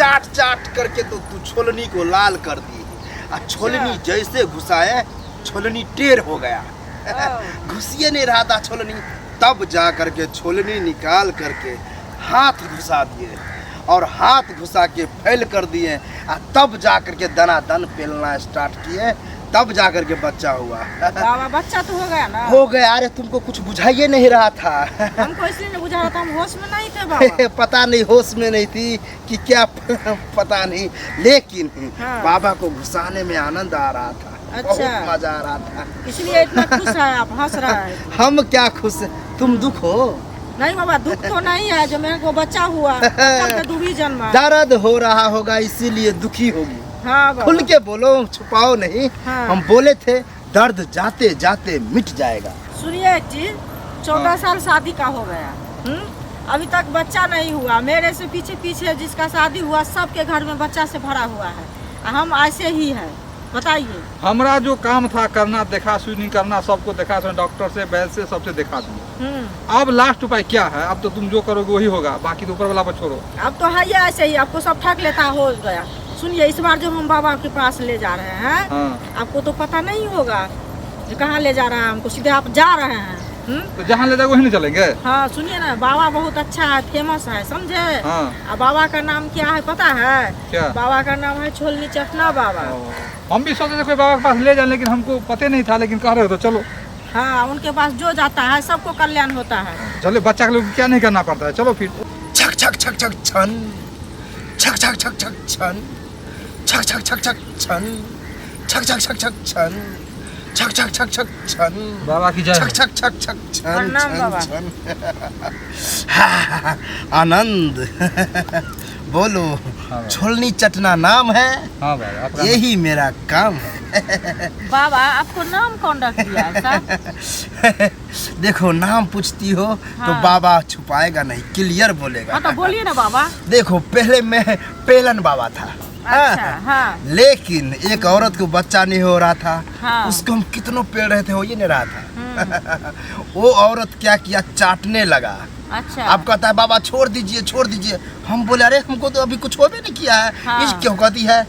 चाट चाट करके तो तू छोलनी को लाल कर दी। छोलनी जैसे घुसाए छोलनी टेढ़ हो गया। घुसिए नहीं रहा था छोलनी, तब जा करके छोलनी निकाल करके हाथ घुसा दिए और हाथ घुसा के फैल कर दिए। तब जा करके दनादन पेलना स्टार्ट किए, तब जा करके बच्चा हुआ। बाबा बच्चा तो हो गया ना? हो गया। अरे तुमको कुछ बुझाइए नहीं रहा था। हमको इसलिए नहीं बुझा रहा था, हम होश में नहीं थे बाबा। पता नहीं होश में नहीं थी कि क्या पता नहीं, लेकिन बाबा को घुसाने में आनंद आ रहा था। अच्छा। बहुत मजा आ रहा था, इसलिए इतना खुश है आप, हंस रहा है। हम क्या खुश, तुम दुख हो? नहीं बाबा, दुख तो नहीं है जो मेरे को बच्चा हुआ, दूरी जन्मा। दर्द हो रहा होगा इसीलिए दुखी होगी। हाँ बाबा। खुल के बोलो, छुपाओ नहीं। हाँ। हम बोले थे दर्द जाते जाते मिट जाएगा। सुनिए एक चीज, 14 साल शादी का हो गया, अभी तक बच्चा नहीं हुआ। मेरे से पीछे पीछे जिसका शादी हुआ सबके घर में बच्चा से भरा हुआ है, हम ऐसे ही है। बताइए। हमारा जो काम था करना, देखा सुनी करना, सबको देखा सुना, डॉक्टर से वैद्य से सबसे देखा दिया। अब लास्ट उपाय क्या है? अब तो तुम जो करोगे वही होगा, बाकी तो ऊपर वाला पर छोड़ो। अब तो है ऐसे ही, आपको सब ठग लेता हो गया। सुनिए, इस बार जब हम बाबा के पास ले जा रहे हैं, आपको तो पता नहीं होगा कहाँ ले जा रहा है हमको, सीधे आप जा रहे हैं। तो जहाँ ले जाओ वहीं नहीं चलेंगे। हाँ सुनिए ना, बाबा बहुत अच्छा है, फेमस है, समझे? हाँ। बाबा का नाम क्या है पता है? क्या? बाबा का नाम है छोलनी चटना बाबा। हम भी सोचे थे कोई बाबा के पास ले जाए, लेकिन हमको पता नहीं था, लेकिन कह रहे हो तो चलो। हाँ, उनके पास जो जाता है सबको कल्याण होता है। चलो, बच्चा के लोग क्या नहीं करना पड़ता है, चलो फिर। छक छक छक छक छन, छक छक छक छक छन, छक छक छक छक छन, छक छक छक छक छन, छक छक छक छक छन। बाबा की जय। छक छक छक छक छन प्रणाम बाबा। छन। आनंद। बोलो। छोलनी चटना नाम है। हाँ बाबा, यही मेरा काम है। बाबा आपको नाम कौन रख दिया है साहब? देखो, नाम पूछती हो तो बाबा छुपाएगा नहीं, क्लियर बोलेगा। हाँ तो बोलिए ना बाबा। देखो, पहले मैं पेलन बाबा था। अच्छा, हाँ। लेकिन एक औरत को बच्चा नहीं हो रहा था। हाँ। उसको हम कितनों पेड़ रहे थे, हो ही नहीं रहा था। वो औरत क्या किया, चाटने लगा। अच्छा। अब कहता है बाबा छोड़ दीजिए छोड़ दीजिए। हम बोले अरे हमको तो अभी कुछ हो भी नहीं किया है। हाँ। इस क्यों कहती है?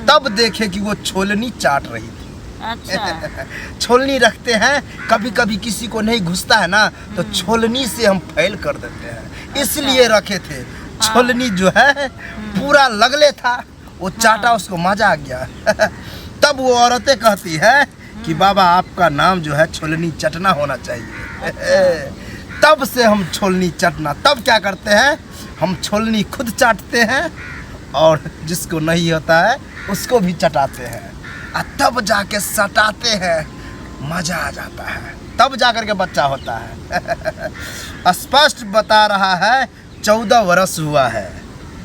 तब देखे कि वो छोलनी चाट रही थी। अच्छा। छोलनी रखते हैं, कभी कभी किसी को नहीं घुसता है ना, तो छोलनी से हम फैल कर देते हैं, इसलिए रखे थे। छोलनी जो है पूरा लगले था, वो चाटा, उसको मजा आ गया। तब वो औरतें कहती है कि बाबा आपका नाम जो है छोलनी चटना होना चाहिए। तब से हम छोलनी चटना। तब क्या करते हैं, हम छोलनी खुद चाटते हैं और जिसको नहीं होता है उसको भी चटाते हैं, और तब जाके सटाते हैं, मजा आ जाता है, तब जाकर के बच्चा होता है। स्पष्ट बता रहा है, 14 वर्ष हुआ है,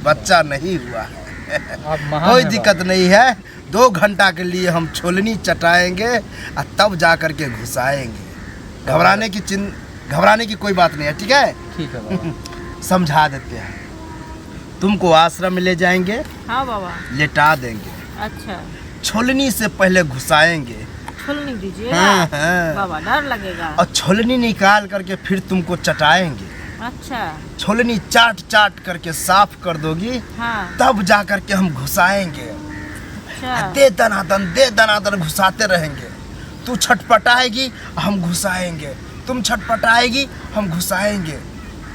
बच्चा नहीं हुआ है। कोई दिक्कत नहीं है। 2 घंटा के लिए हम छोलनी चटाएंगे और तब जाकर के घुसाएंगे। घबराने की कोई बात नहीं है, ठीक है? ठीक है बाबा। समझा देते हैं। तुमको आश्रम में ले जाएंगे। हाँ बाबा। लेटा देंगे। अच्छा। छोलनी से पहले घुसाएंगे। छोलनी दीजिए। हाँ। बाबा डर लगेगा। और छोलनी निकाल करके फिर तुमको चटाएंगे। अच्छा। छोलनी चाट चाट करके साफ कर दोगी। हाँ। तब जा करके हम घुसाएंगे। अच्छा। दे दनादन घुसाते रहेंगे। तू छटपटाएगी, हम घुसाएंगे, तुम छटपटाएगी, हम घुसाएंगे।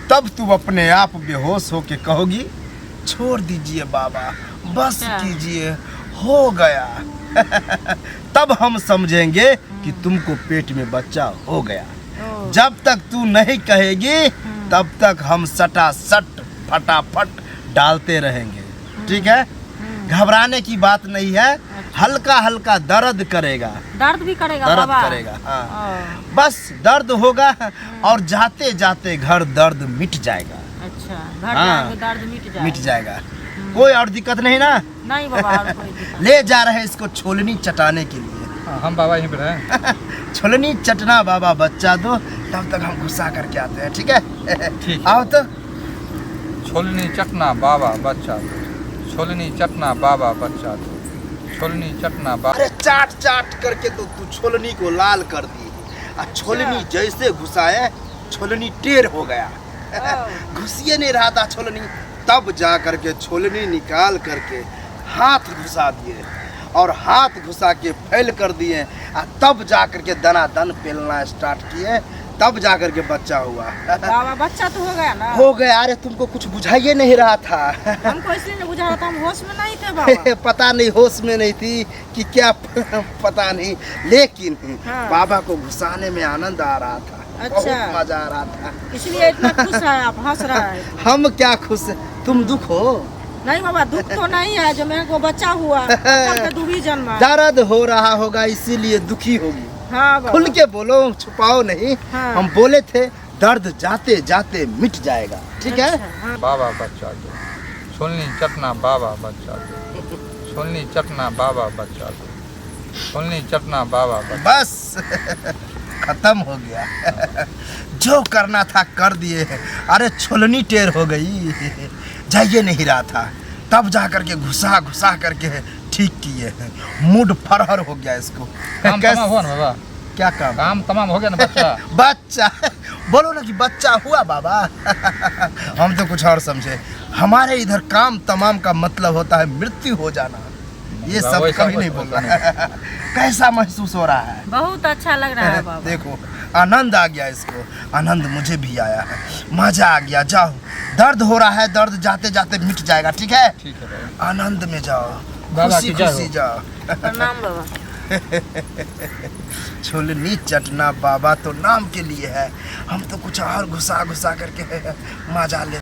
तब तू अपने आप बेहोश होके कहोगी छोड़ दीजिए बाबा, बस कीजिए, हो गया। तब हम समझेंगे कि तुमको पेट में बच्चा हो गया। जब तक तू नहीं कहेगी तब तक हम सटासट फटाफट डालते रहेंगे, ठीक है? घबराने की बात नहीं है। हल्का हल्का दर्द करेगा। दर्द भी करेगा दर्द बाबा? करेगा, हाँ। बस दर्द होगा और जाते जाते घर दर्द मिट जाएगा। अच्छा, घर हाँ, दर्द मिट जाएगा। कोई और दिक्कत नहीं ना? नहीं बाबा, और कोई दिक्कत। ले जा रहे हैं इसको छोलनी चटाने के लिए। हम बाबा यहीं पे रहे। छोलनी चटना बाबा बच्चा दो, तब तक हम घुसा करके आते हैं, ठीक है? ठीक। आओ तो। छोलनी चटना बाबा बच्चा दो, छोलनी चटना बाबा बच्चा दो, छोलनी चटना बाबा। अरे चाट चाट करके तो तू छोलनी को लाल कर दी। छोलनी जैसे घुसाए छोलनी टेढ़ हो गया। घुसिए नहीं रहा था छोलनी, तब जा करके छोलनी निकाल करके हाथ घुसा दिए और हाथ घुसा के फैल कर दिए, और तब जा करके दनादन पेलना स्टार्ट किए, तब जा करके बच्चा हुआ। बाबा बच्चा तो हो गया ना? हो गया। अरे तुमको कुछ बुझाइए नहीं रहा था। हमको इसलिए नहीं बुझा रहा था, हम होश में नहीं थे बाबा। पता नहीं होश में नहीं थी कि क्या पता नहीं, लेकिन हाँ। बाबा को घुसाने में आनंद आ रहा था। अच्छा। बहुत मजा आ रहा था। इसलिए इतना खुश है आप, हंस रहा है। हम क्या खुश, तुम दुख हो? नहीं बाबा, दुख तो नहीं है जो मेरे को बच्चा हुआ, बच्चा पे दूरी जन्मा। दर्द हो रहा होगा इसीलिए दुखी होगी। हाँ बाबा। खुल के बोलो, छुपाओ नहीं। हाँ। हम बोले थे दर्द जाते जाते मिट जाएगा, ठीक है? अच्छा, हाँ। बाबा बच्चा दो, छोलनी चटना बाबा बच्चा दो, छोलनी चटना बाबा बच्चा दो, छोलनी चटना बाबा बच्चा। बस खत्म हो गया। जो करना था कर दिए। अरे छोलनी टेर हो गई, जाइए नहीं रहा था, तब जा करके घुसा घुसा करके ठीक किए। मूड फरहर हो गया इसको। काम तमाम हुआ ना बाबा? क्या काम? काम तमाम हो गया ना बच्चा? बच्चा बोलो ना कि बच्चा हुआ बाबा। हम तो कुछ और समझे। हमारे इधर काम तमाम का मतलब होता है मृत्यु हो जाना। ये सब वैसा कभी नहीं कुछ बोल रहा। कैसा महसूस हो रहा है? बहुत अच्छा लग रहा है बाबा। देखो आनंद आ गया इसको, आनंद मुझे भी आया है, मजा आ गया। जाओ, दर्द हो रहा है, दर्द जाते जाते मिट जाएगा, ठीक है? ठीक है बाबा। आनंद में जाओ, बाबा खुशी की जय हो। खुशी जाओ। प्रणाम बाबा। छोलनी चटना बाबा तो नाम के लिए है, हम तो कुछ और घुसा घुसा करके मजा ले।